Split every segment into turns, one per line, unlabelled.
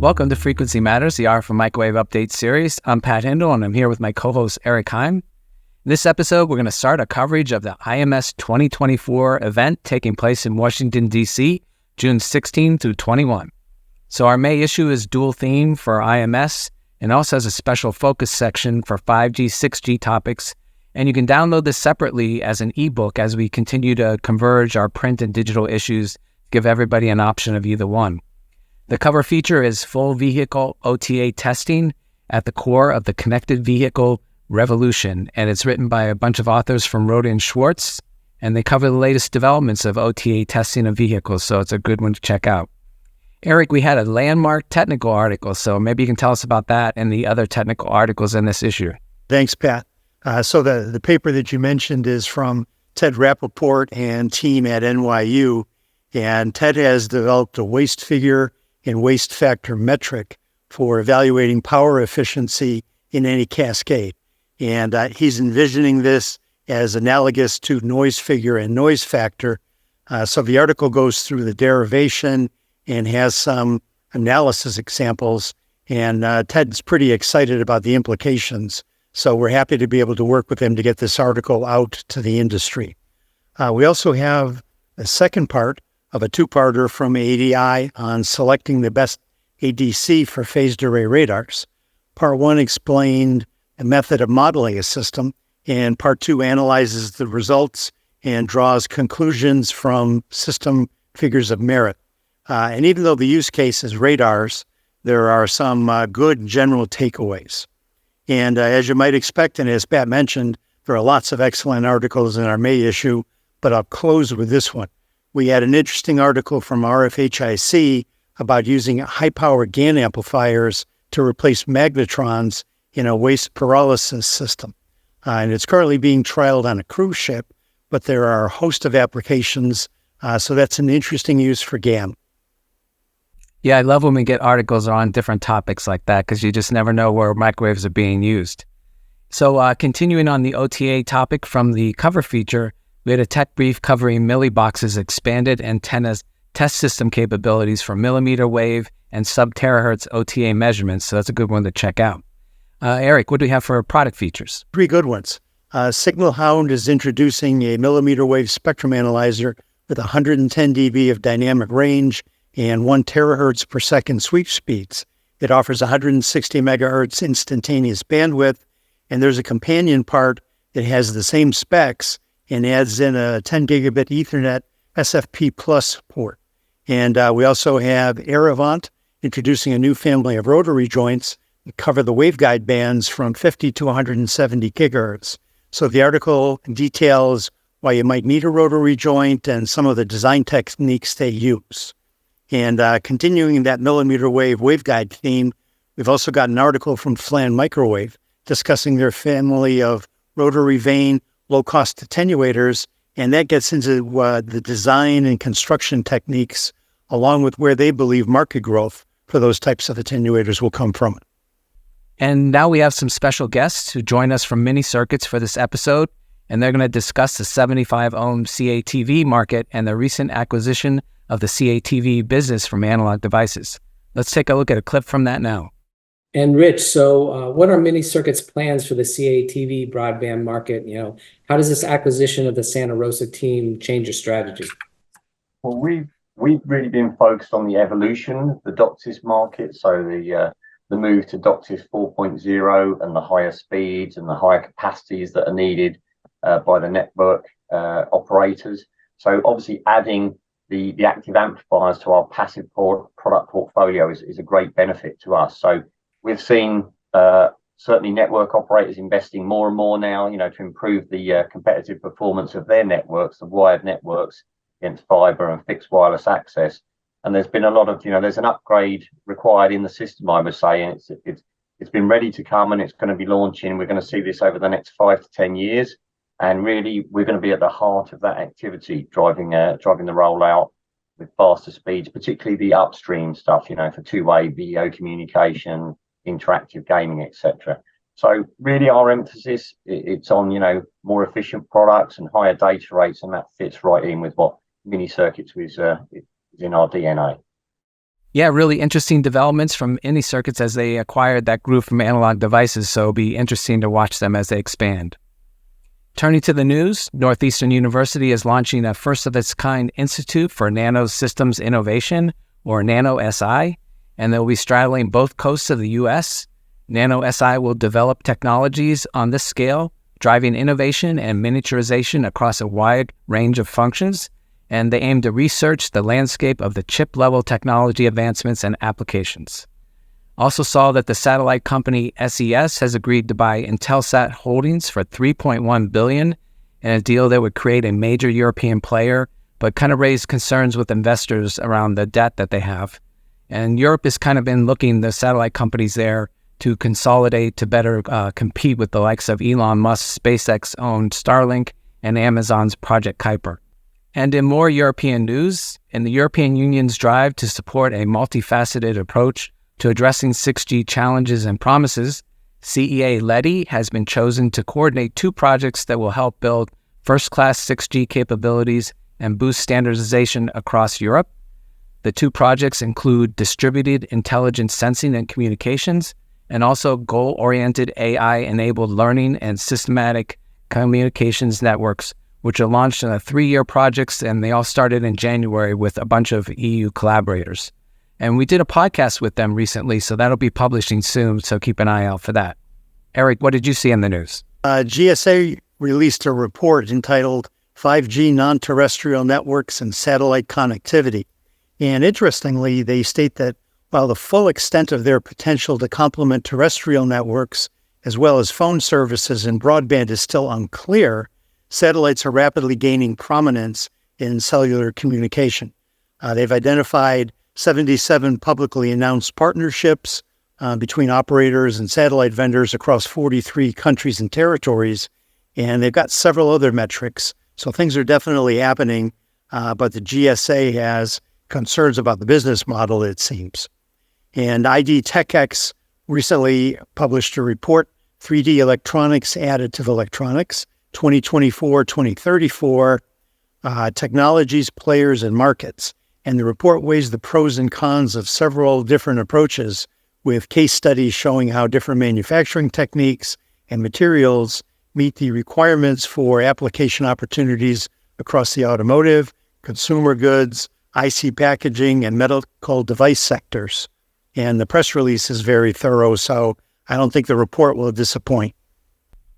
Welcome to Frequency Matters, the RF and Microwave Update series. I'm Pat Hindle, and I'm here with my co-host Eric Heim. In this episode, we're going to start a coverage of the IMS 2024 event taking place in Washington, D.C., June 16 through 21. So our May issue is dual theme for IMS and also has a special focus section for 5G, 6G topics. And you can download this separately as an ebook as we continue to converge our print and digital issues, give everybody an option of either one. The cover feature is full vehicle OTA testing at the core of the connected vehicle revolution, and it's written by a bunch of authors from Rohde and Schwartz, and they cover the latest developments of OTA testing of vehicles, so it's a good one to check out. Eric, we had a landmark technical article, so maybe you can tell us about that and the other technical articles in this issue.
Thanks, Pat. So the paper that you mentioned is from Ted Rappaport and team at NYU, and Ted has developed a waste figure and waste factor metric for evaluating power efficiency in any cascade. And he's envisioning this as analogous to noise figure and noise factor. So the article goes through the derivation and has some analysis examples. And Ted's pretty excited about the implications. So we're happy to be able to work with him to get this article out to the industry. We also have a second part of a two-parter from ADI on selecting the best ADC for phased array radars. Part one explained a method of modeling a system, and part two analyzes the results and draws conclusions from system figures of merit. And even though the use case is radars, there are some good general takeaways. And as you might expect, and as Pat mentioned, there are lots of excellent articles in our May issue, but I'll close with this one. We had an interesting article from RFHIC about using high-power GaN amplifiers to replace magnetrons in a waste pyrolysis system. And it's currently being trialed on a cruise ship, but there are a host of applications, so that's an interesting use for GaN.
Yeah, I love when we get articles on different topics like that because you just never know where microwaves are being used. So continuing on the OTA topic from the cover feature, we had a tech brief covering Millibox's expanded antennas test system capabilities for millimeter wave and sub-terahertz OTA measurements, so that's a good one to check out. Eric, what do we have for product features?
Three good ones. Signal Hound is introducing a millimeter wave spectrum analyzer with 110 dB of dynamic range and 1 terahertz per second sweep speeds. It offers 160 megahertz instantaneous bandwidth, and there's a companion part that has the same specs and adds in a 10 gigabit Ethernet SFP plus port. And we also have Aeravant introducing a new family of rotary joints that cover the waveguide bands from 50 to 170 gigahertz. So the article details why you might need a rotary joint and some of the design techniques they use. And continuing that millimeter wave waveguide theme, we've also got an article from Flan Microwave discussing their family of rotary vane low-cost attenuators, and that gets into the design and construction techniques, along with where they believe market growth for those types of attenuators will come from.
And now we have some special guests who join us from Mini Circuits for this episode, and they're going to discuss the 75-ohm CATV market and the recent acquisition of the CATV business from Analog Devices. Let's take a look at a clip from that now.
And Rich, so what are Mini Circuits' plans for the CATV broadband market? How does this acquisition of the Santa Rosa team change your strategy?
Well, we've really been focused on the evolution of the DOCSIS market, so the move to DOCSIS 4.0 and the higher speeds and the higher capacities that are needed by the network operators. So obviously adding the active amplifiers to our passive product portfolio is a great benefit to us. So we've seen certainly network operators investing more and more now, to improve the competitive performance of their networks, the wired networks against fiber and fixed wireless access. And there's been a lot of, there's an upgrade required in the system, I would say, and it's been ready to come and it's going to be launching. We're going to see this over the next 5 to 10 years. And really, we're going to be at the heart of that activity, driving the rollout with faster speeds, particularly the upstream stuff, for two-way video communication, interactive gaming, etc. So really our emphasis, it's on, more efficient products and higher data rates, and that fits right in with what Mini Circuits is in our DNA.
Yeah, really interesting developments from Mini Circuits as they acquired that group from Analog Devices, so it'll be interesting to watch them as they expand. Turning to the news, Northeastern University is launching a first-of-its-kind Institute for Nano Systems Innovation, or NanoSI, and they'll be straddling both coasts of the U.S. NanoSI will develop technologies on this scale, driving innovation and miniaturization across a wide range of functions, and they aim to research the landscape of the chip-level technology advancements and applications. Also saw that the satellite company SES has agreed to buy Intelsat Holdings for $3.1 billion in a deal that would create a major European player, but kind of raised concerns with investors around the debt that they have. And Europe has kind of been looking, the satellite companies there, to consolidate to better compete with the likes of Elon Musk's SpaceX-owned Starlink and Amazon's Project Kuiper. And in more European news, in the European Union's drive to support a multifaceted approach to addressing 6G challenges and promises, CEA-Leti has been chosen to coordinate two projects that will help build first-class 6G capabilities and boost standardization across Europe. The two projects include distributed intelligent sensing and communications, and also goal-oriented AI-enabled learning and systematic communications networks, which are launched in 3-year projects, and they all started in January with a bunch of EU collaborators. And we did a podcast with them recently, so that'll be publishing soon, so keep an eye out for that. Eric, what did you see in the news?
GSA released a report entitled 5G Non-Terrestrial Networks and Satellite Connectivity. And interestingly, they state that while the full extent of their potential to complement terrestrial networks, as well as phone services and broadband is still unclear, satellites are rapidly gaining prominence in cellular communication. They've identified 77 publicly announced partnerships between operators and satellite vendors across 43 countries and territories, and they've got several other metrics. So things are definitely happening, but the GSA has concerns about the business model, it seems. And ID TechX recently published a report, 3D Electronics Added to the Electronics, 2024-2034, Technologies, Players, and Markets. And the report weighs the pros and cons of several different approaches, with case studies showing how different manufacturing techniques and materials meet the requirements for application opportunities across the automotive, consumer goods, IC packaging, and medical device sectors. And the press release is very thorough, so I don't think the report will disappoint.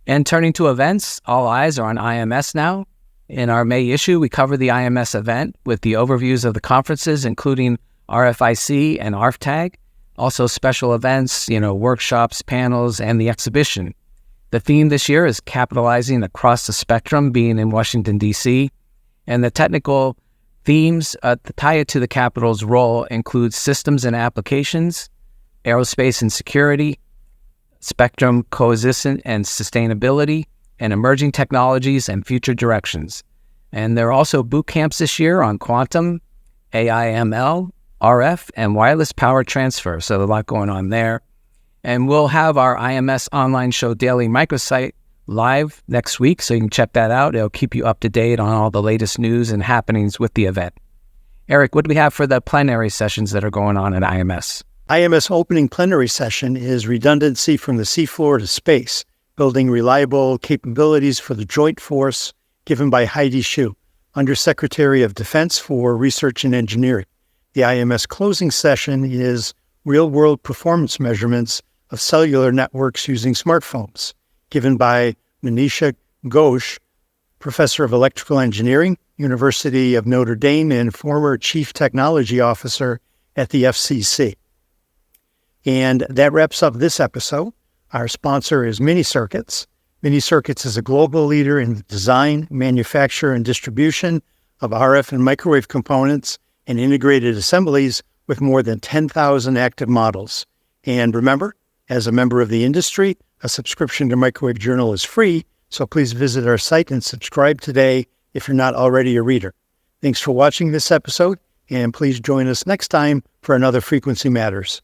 And turning to events, all eyes are on IMS now. In our May issue, we cover the IMS event with the overviews of the conferences, including RFIC and ARFTAG, also special events, workshops, panels, and the exhibition. The theme this year is capitalizing across the spectrum, being in Washington, D.C., and the technical themes to tie it to the Capitol's role include systems and applications, aerospace and security, spectrum coexistence and sustainability, and emerging technologies and future directions. And there are also boot camps this year on quantum, AI/ML, RF, and wireless power transfer. So a lot going on there. And we'll have our IMS online show daily microsite live next week, so you can check that out. It'll keep you up to date on all the latest news and happenings with the event. Eric, what do we have for the plenary sessions that are going on at IMS?
IMS opening plenary session is redundancy from the seafloor to space, building reliable capabilities for the joint force, given by Heidi Shue, Undersecretary of Defense for Research and Engineering. The IMS closing session is real-world performance measurements of cellular networks using smartphones, given by Manisha Ghosh, Professor of Electrical Engineering, University of Notre Dame, and former Chief Technology Officer at the FCC. And that wraps up this episode. Our sponsor is Mini Circuits. Mini Circuits is a global leader in the design, manufacture, and distribution of RF and microwave components and integrated assemblies with more than 10,000 active models. And remember, as a member of the industry, a subscription to Microwave Journal is free, so please visit our site and subscribe today if you're not already a reader. Thanks for watching this episode, and please join us next time for another Frequency Matters.